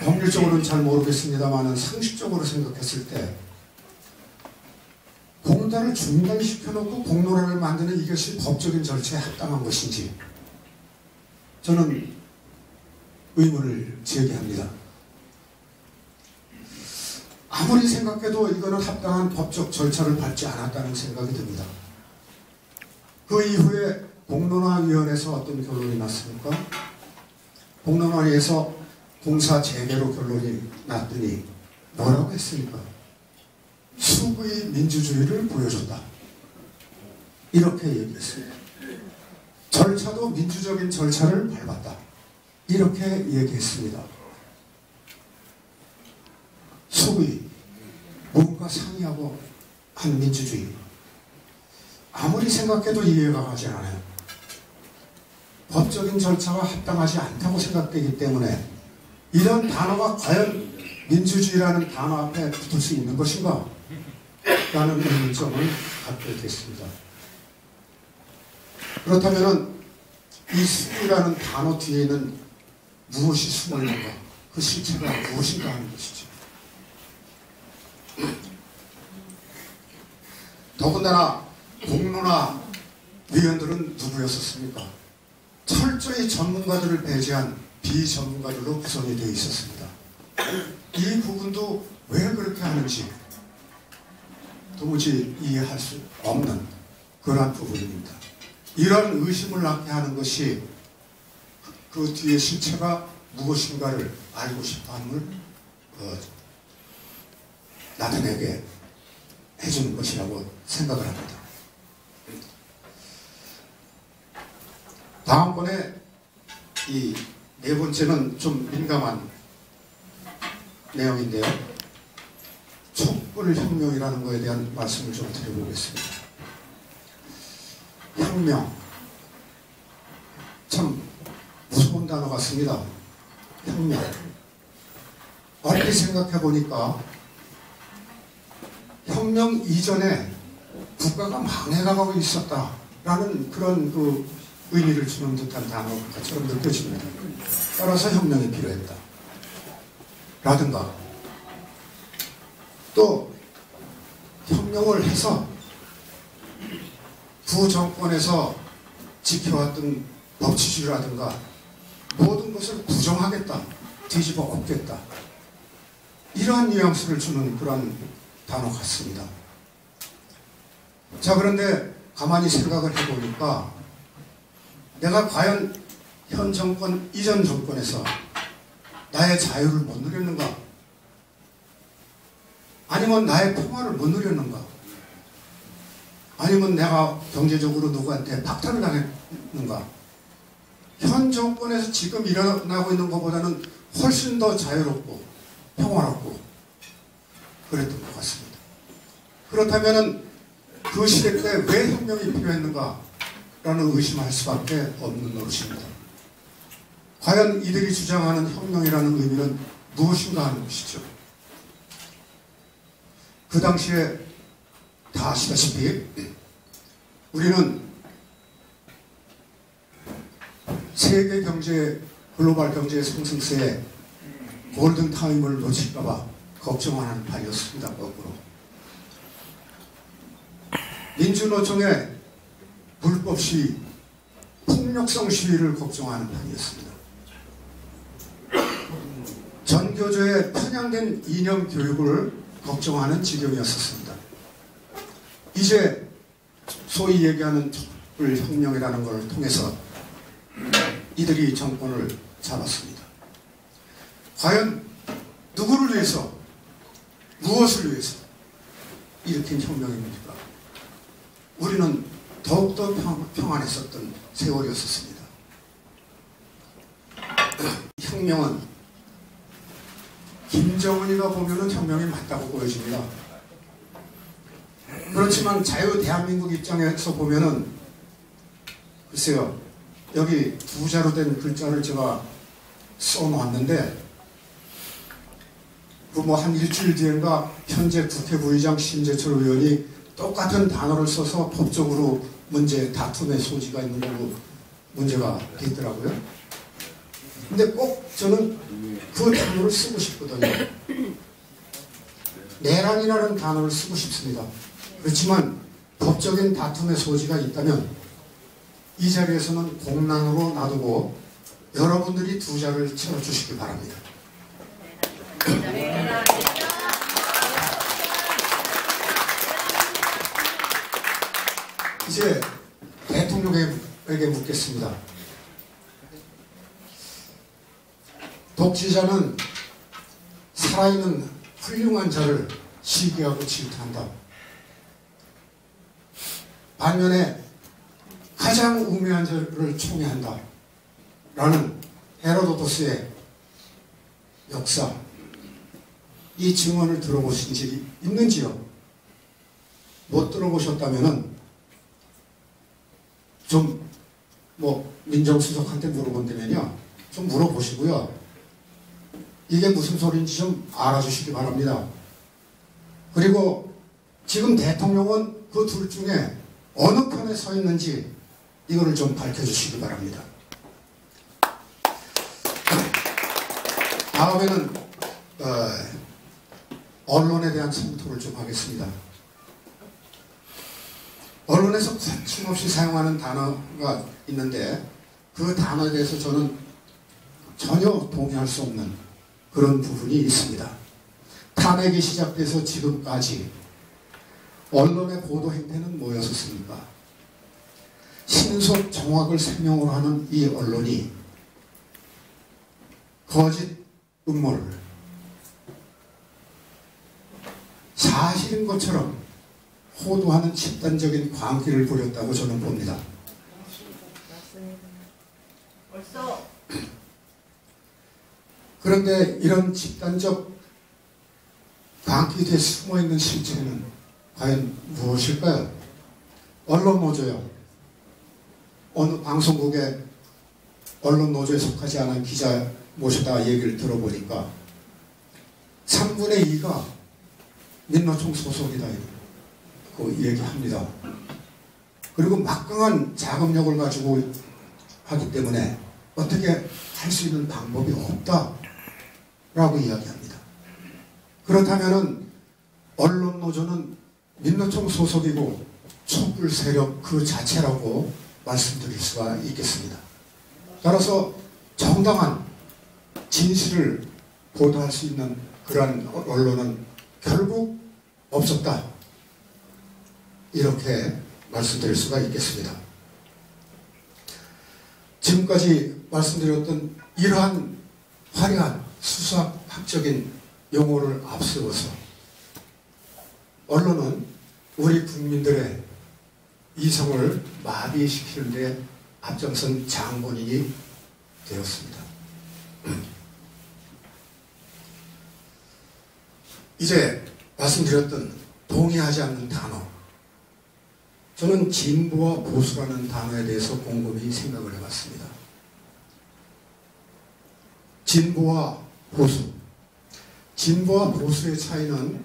법률적으로는 잘 모르겠습니다만 상식적으로 생각했을 때 공단을 중단시켜놓고 공론화를 만드는 이것이 법적인 절차에 합당한 것인지 저는 의문을 제기합니다. 아무리 생각해도 이거는 합당한 법적 절차를 밟지 않았다는 생각이 듭니다. 그 이후에 공론화위원회에서 어떤 결론이 났습니까? 공론화위에서 공사 재개로 결론이 났더니 뭐라고 했습니까? 수구의 민주주의를 보여줬다. 이렇게 얘기했습니다. 절차도 민주적인 절차를 밟았다. 이렇게 얘기했습니다. 수구의 뭔가 상이하고 한 민주주의. 아무리 생각해도 이해가 가지 않아요. 법적인 절차가 합당하지 않다고 생각되기 때문에 이런 단어가 과연 민주주의라는 단어 앞에 붙을 수 있는 것인가? 라는 의문점을 갖게 됐습니다. 그렇다면 이 수구라는 단어 뒤에는 무엇이 숨어있는가? 그 실체가 무엇인가 하는 것이죠. 더군다나 공론화 위원들은 누구였었습니까? 철저히 전문가들을 배제한 비전문가들로 구성이 되어 있었습니다. 이 부분도 왜 그렇게 하는지 도무지 이해할 수 없는 그러한 부분입니다. 이런 의심을 낳게 하는 것이 그 뒤에 실체가 무엇인가를 알고 싶어함을 나타내게 해주는 것이라고 생각을 합니다. 다음번에 이 네 번째는 좀 민감한 내용인데요. 촛불혁명이라는 것에 대한 말씀을 좀 드려보겠습니다. 혁명, 참 무서운 단어 같습니다. 혁명. 얼핏 생각해 보니까 혁명 이전에 국가가 망해가고 있었다라는 그런 그 의미를 주는 듯한 단어처럼 느껴집니다. 따라서 혁명이 필요했다. 라든가 또 혁명을 해서 구정권에서 지켜왔던 법치주의라든가 모든 것을 부정하겠다, 뒤집어 엎겠다, 이러한 뉘앙스를 주는 그런 단어 같습니다. 자, 그런데 가만히 생각을 해보니까 내가 과연 현 정권, 이전 정권에서 나의 자유를 못 누렸는가? 아니면 나의 평화를 못 누렸는가? 아니면 내가 경제적으로 누구한테 박탈을 당했는가? 현 정권에서 지금 일어나고 있는 것보다는 훨씬 더 자유롭고 평화롭고 그랬던 것 같습니다. 그렇다면 그 시대 때 왜 혁명이 필요했는가? 라는 의심할 수밖에 없는 노릇입니다. 과연 이들이 주장하는 혁명이라는 의미는 무엇인가 하는 것이죠. 그 당시에 다 아시다시피 우리는 세계 경제, 글로벌 경제의 상승세에 골든타임을 놓칠까봐 걱정하는 판이었습니다. 거꾸로. 민주노총의 불법 시위, 폭력성 시위를 걱정하는 판이었습니다. 전교조의 편향된 이념 교육을 걱정하는 지경이었었습니다. 이제 소위 얘기하는 촛불혁명이라는 것을 통해서 이들이 정권을 잡았습니다. 과연 누구를 위해서, 무엇을 위해서 일으킨 혁명입니까? 우리는 더욱더 평안했었던 세월이었습니다. 혁명은 김정은이가 보면은 혁명이 맞다고 보여집니다. 그렇지만 자유 대한민국 입장에서 보면은 글쎄요, 여기 두 자로 된 글자를 제가 써놓았는데 그 뭐 한 일주일 뒤인가 현재 국회 부의장 심재철 의원이 똑같은 단어를 써서 법적으로 다툼의 소지가 있는 걸로 문제가 됐더라고요. 근데 꼭 저는 그 단어를 쓰고 싶거든요. 내란이라는 단어를 쓰고 싶습니다. 그렇지만 법적인 다툼의 소지가 있다면 이 자리에서는 공란으로 놔두고 여러분들이 두 자를 채워주시기 바랍니다. 이제 대통령에게 묻겠습니다. 독재자는 살아있는 훌륭한 자를 시기하고 질투한다. 반면에 가장 우매한 자를 총애한다. 라는 헤로도토스의 역사, 이 증언을 들어보신 적이 있는지요? 못 들어보셨다면은 좀 민정수석한테 물어본다면요, 좀 물어보시고요, 이게 무슨 소리인지 좀 알아주시기 바랍니다. 그리고 지금 대통령은 그 둘 중에 어느 편에 서 있는지 이거를 좀 밝혀주시기 바랍니다. 다음에는 언론에 대한 성토를 좀 하겠습니다. 언론에서 거침없이 사용하는 단어가 있는데 그 단어에 대해서 저는 전혀 동의할 수 없는 그런 부분이 있습니다. 탄핵이 시작돼서 지금까지 언론의 보도 행태는 뭐였었습니까? 신속 정확을 생명으로 하는 이 언론이 거짓 음모를 사실인 것처럼 호도하는 집단적인 광기를 부렸다고 저는 봅니다. 그런데 이런 집단적 광기 뒤에 숨어있는 실체는 과연 무엇일까요? 언론노조요. 어느 방송국에 언론노조에 속하지 않은 기자 모셔다 얘기를 들어보니까 3분의 2가 민노총 소속이다 그 얘기합니다. 그리고 막강한 자금력을 가지고 하기 때문에 어떻게 할 수 있는 방법이 없다라고 이야기합니다. 그렇다면은 언론노조는 민노총 소속이고 촛불 세력 그 자체라고 말씀드릴 수가 있겠습니다. 따라서 정당한 진실을 보도할 수 있는 그러한 언론은 결국 없었다, 이렇게 말씀드릴 수가 있겠습니다. 지금까지 말씀드렸던 이러한 화려한 수사학적인 용어를 앞세워서 언론은 우리 국민들의 이성을 마비시키는 데 앞장선 장본인이 되었습니다. 이제 말씀드렸던 동의하지 않는 단어, 저는 진보와 보수라는 단어에 대해서 곰곰이 생각을 해봤습니다. 진보와 보수, 진보와 보수의 차이는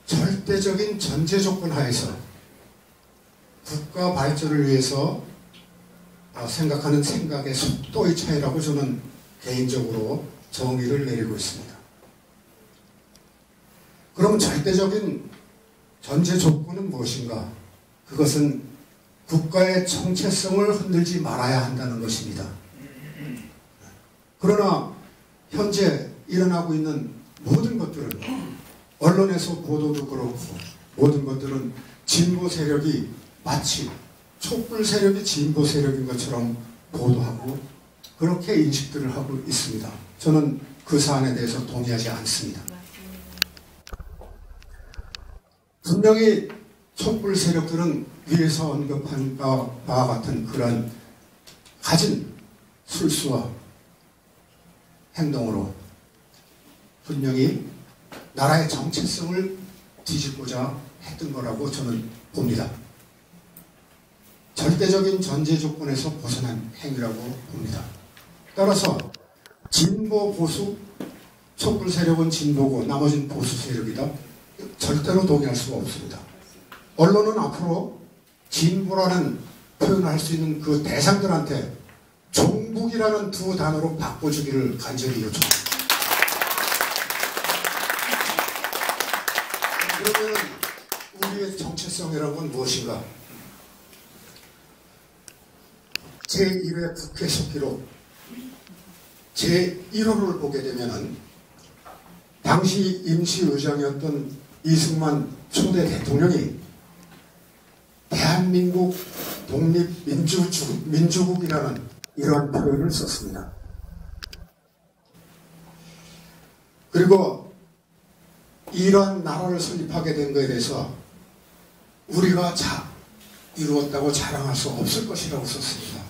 절대적인 전제 조건 하에서 국가 발전을 위해서 생각하는 생각의 속도의 차이라고 저는 개인적으로 정의를 내리고 있습니다. 그럼 절대적인 전제 조건은 무엇인가? 그것은 국가의 정체성을 흔들지 말아야 한다는 것입니다. 그러나 현재 일어나고 있는 모든 것들은 언론에서 보도도 그렇고 모든 것들은 진보 세력이 마치 촛불 세력이 진보 세력인 것처럼 보도하고 그렇게 인식들을 하고 있습니다. 저는 그 사안에 대해서 동의하지 않습니다. 분명히 촛불 세력들은 위에서 언급한 바와 같은 그런 가진 술수와 행동으로 분명히 나라의 정체성을 뒤집고자 했던 거라고 저는 봅니다. 절대적인 전제 조건에서 벗어난 행위라고 봅니다. 따라서 진보 보수, 촛불 세력은 진보고 나머지는 보수 세력이다. 절대로 동의할 수가 없습니다. 언론은 앞으로 진보라는 표현을 할 수 있는 그 대상들한테 종북이라는 두 단어로 바꿔주기를 간절히 요청합니다. 그러면 우리의 정체성이라는 건 무엇인가? 제1회 국회 속기록 제1호를 보게 되면은 당시 임시의장이었던 이승만 초대 대통령이 대한민국 독립민주국이라는 이러한 표현을 썼습니다. 그리고 이러한 나라를 설립하게 된 것에 대해서 우리가 이루었다고 자랑할 수 없을 것이라고 썼습니다.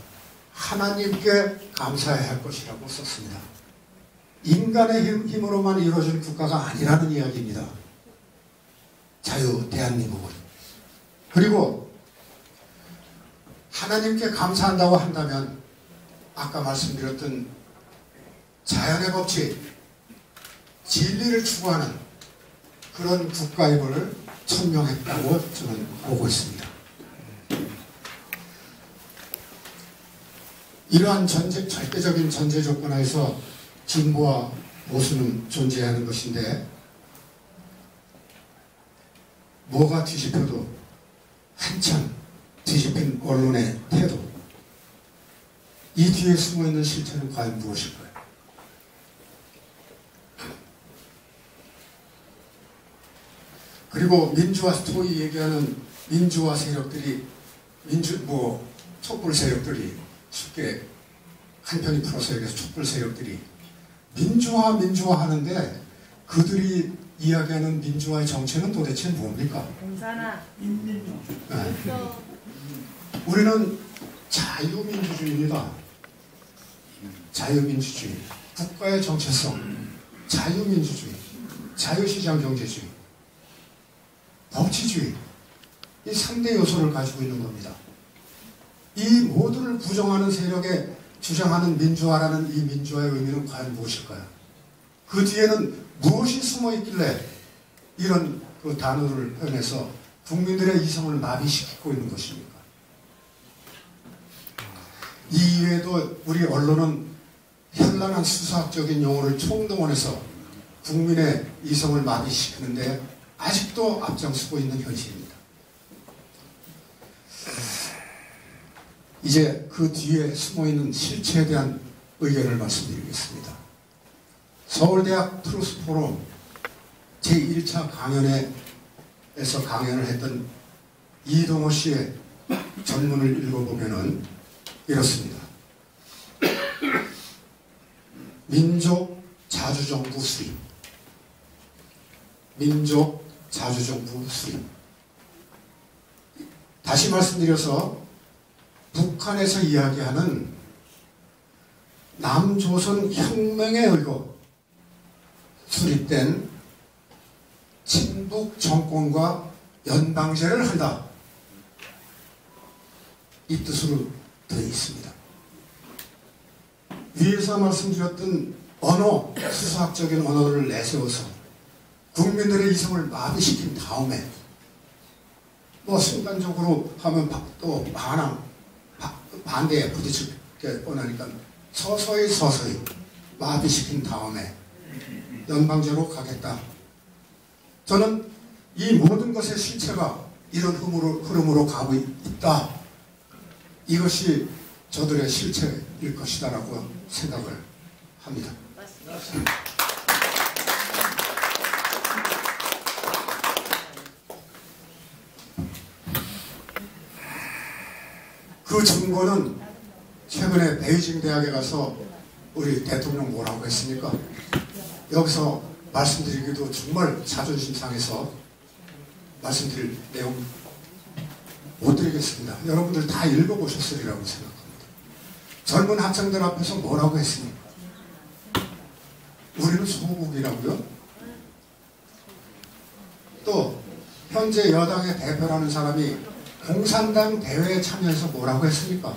하나님께 감사해야 할 것이라고 썼습니다. 인간의 힘으로만 이루어진 국가가 아니라는 이야기입니다. 대한민국은. 그리고 하나님께 감사한다고 한다면 아까 말씀드렸던 자연의 법칙, 진리를 추구하는 그런 국가임을 천명했다고 저는 보고 있습니다. 이러한 절대적인 전제 조건에서 진보와 보수는 존재하는 것인데 뭐가 뒤집혀도 한참 뒤집힌 언론의 태도, 이 뒤에 숨어있는 실체는 과연 무엇일까요? 그리고 민주화, 소위 얘기하는 민주화 세력들이 촛불 세력들이 쉽게 한편이 풀어서 얘기해서 촛불 세력들이 민주화 하는데 그들이 이야기하는 민주화의 정체는 도대체 뭡니까? 공산화. 네. 우리는 자유민주주의입니다. 자유민주주의, 국가의 정체성, 자유민주주의, 자유시장 경제주의, 법치주의, 이 3대 요소를 가지고 있는 겁니다. 이 모두를 부정하는 세력에 주장하는 민주화라는 이 민주화의 의미는 과연 무엇일까요? 그 뒤에는 무엇이 숨어 있길래 이런 그 단어를 표현해서 국민들의 이성을 마비시키고 있는 것입니까? 이 이외에도 우리 언론은 현란한 수사학적인 용어를 총동원해서 국민의 이성을 마비시키는데 아직도 앞장서고 있는 현실입니다. 이제 그 뒤에 숨어있는 실체에 대한 의견을 말씀드리겠습니다. 서울대학 트루스포럼 제1차 강연에서 강연을 했던 이동호 씨의 전문을 읽어보면은 이렇습니다. 민족 자주정부 수립, 민족 자주정부 수립. 다시 말씀드려서 북한에서 이야기하는 남조선 혁명에 의거 수립된 친북 정권과 연방제를 한다. 이 뜻으로 되어 있습니다. 위에서 말씀드렸던 언어, 수사학적인 언어를 내세워서 국민들의 이성을 마비시킨 다음에 순간적으로 하면 또 반대에 부딪힐 게 뻔하니까 서서히 마비시킨 다음에 연방제로 가겠다. 저는 이 모든 것의 실체가 이런 흐름으로 가고 있다. 이것이 저들의 실체일 것이다라고 생각을 합니다. 그 증거는 최근에 베이징 대학에 가서 우리 대통령 뭐라고 했습니까? 여기서 말씀드리기도 정말 자존심 상해서 말씀드릴 내용 못 드리겠습니다. 여러분들 다 읽어보셨으리라고 생각합니다. 젊은 학생들 앞에서 뭐라고 했습니까? 우리는 소국이라고요? 또 현재 여당의 대표라는 사람이 공산당 대회에 참여해서 뭐라고 했습니까?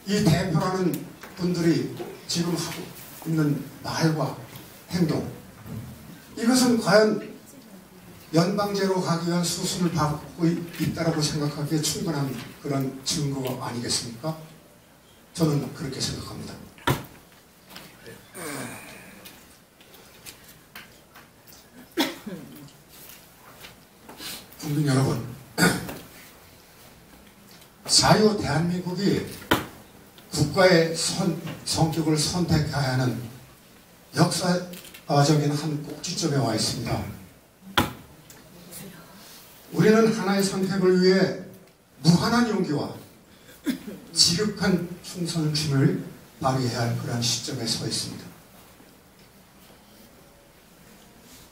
이 대표라는 분들이 지금 하고 있는 말과 행동, 이것은 과연 연방제로 가기 위한 수순을 밟고 있다고 생각하기에 충분한 그런 증거 아니겠습니까? 저는 그렇게 생각합니다. 국민 여러분, 자유 대한민국이 국가의 성격을 선택해야 하는 역사적인 한 꼭지점에 와 있습니다. 우리는 하나의 선택을 위해 무한한 용기와 지극한 충성심을 발휘해야 할 그런 시점에 서 있습니다.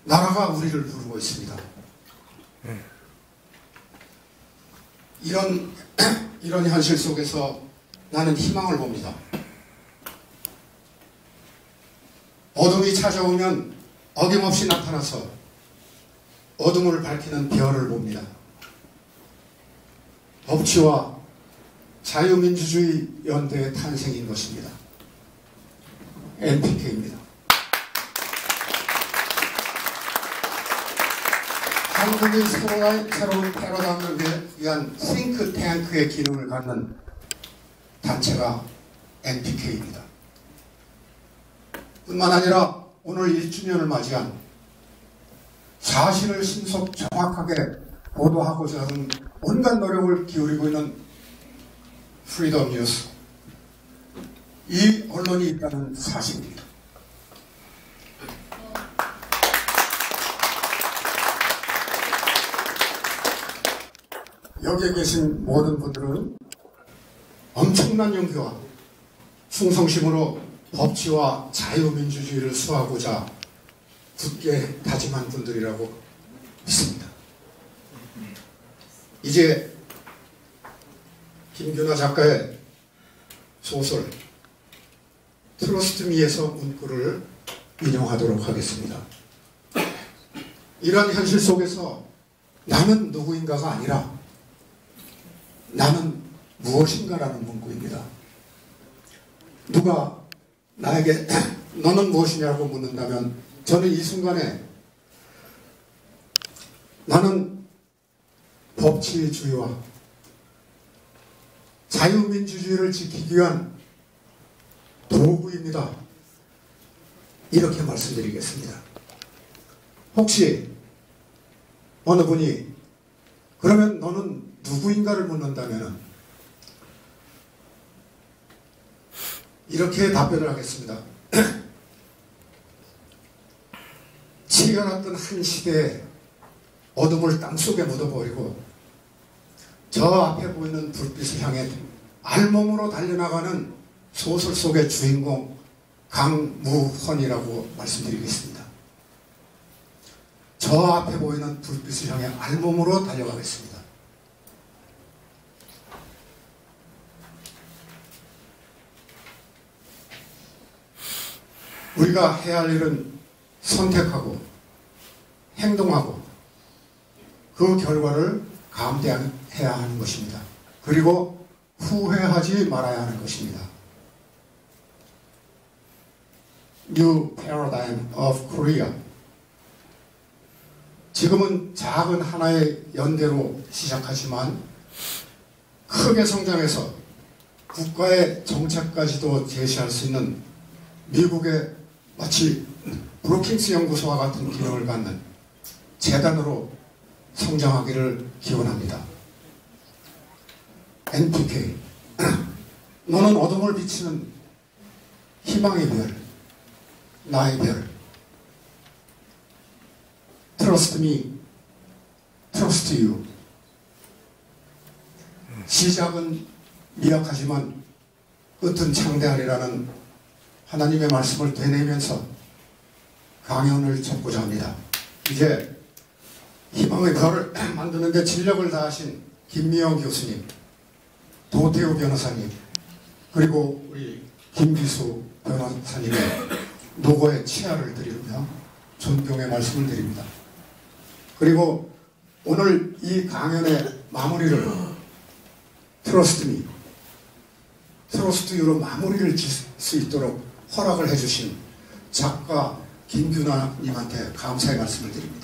나라가 우리를 부르고 있습니다. 이런 현실 속에서 나는 희망을 봅니다. 어둠이 찾아오면 어김없이 나타나서 어둠을 밝히는 별을 봅니다. 법치와 자유민주주의 연대의 탄생인 것입니다. NPK입니다. 한국이 새로운 패러다임을 위한 싱크탱크의 기능을 갖는 단체가 NPK입니다. 뿐만 아니라 오늘 1주년을 맞이한 사실을 신속 정확하게 보도하고자 하는 온갖 노력을 기울이고 있는 프리덤 뉴스, 이 언론이 있다는 사실입니다. 여기에 계신 모든 분들은 엄청난 용기와 충성심으로 법치와 자유민주주의를 수호하고자 굳게 다짐한 분들이라고 믿습니다. 이제 김규나 작가의 소설 트러스트 미에서 문구를 인용하도록 하겠습니다. 이런 현실 속에서 나는 누구인가가 아니라 나는 무엇인가라는 문구입니다. 누가 나에게 너는 무엇이냐고 묻는다면 저는 이 순간에 나는 법치주의와 자유민주주의를 지키기 위한 도구입니다. 이렇게 말씀드리겠습니다. 혹시 어느 분이 그러면 너는 누구인가를 묻는다면 이렇게 답변을 하겠습니다. 치열했던 한 시대에 어둠을 땅속에 묻어버리고 저 앞에 보이는 불빛을 향해 알몸으로 달려나가는 소설 속의 주인공 강무헌이라고 말씀드리겠습니다. 저 앞에 보이는 불빛을 향해 알몸으로 달려가겠습니다. 우리가 해야 할 일은 선택하고 행동하고 그 결과를 감대해야 하는 것입니다. 그리고 후회하지 말아야 하는 것입니다. New Paradigm of Korea. 지금은 작은 하나의 연대로 시작하지만 크게 성장해서 국가의 정책까지도 제시할 수 있는 미국의 마치 브루킹스 연구소와 같은 기능을 갖는 재단으로 성장하기를 기원합니다. NPK, 너는 어둠을 비치는 희망의 별, 나의 별. Trust me, trust you. 시작은 미약하지만 끝은 창대하리라는 하나님의 말씀을 되뇌면서 강연을 접고자 합니다. 이제 희망의 별을 만드는 데 진력을 다하신 김미영 교수님, 도태우 변호사님, 그리고 우리 김기수 변호사님의 노고에 치아를 드리며 존경의 말씀을 드립니다. 그리고 오늘 이 강연의 마무리를 트러스트 유로 마무리를 질 수 있도록 허락을 해주신 작가 김규나님한테 감사의 말씀을 드립니다.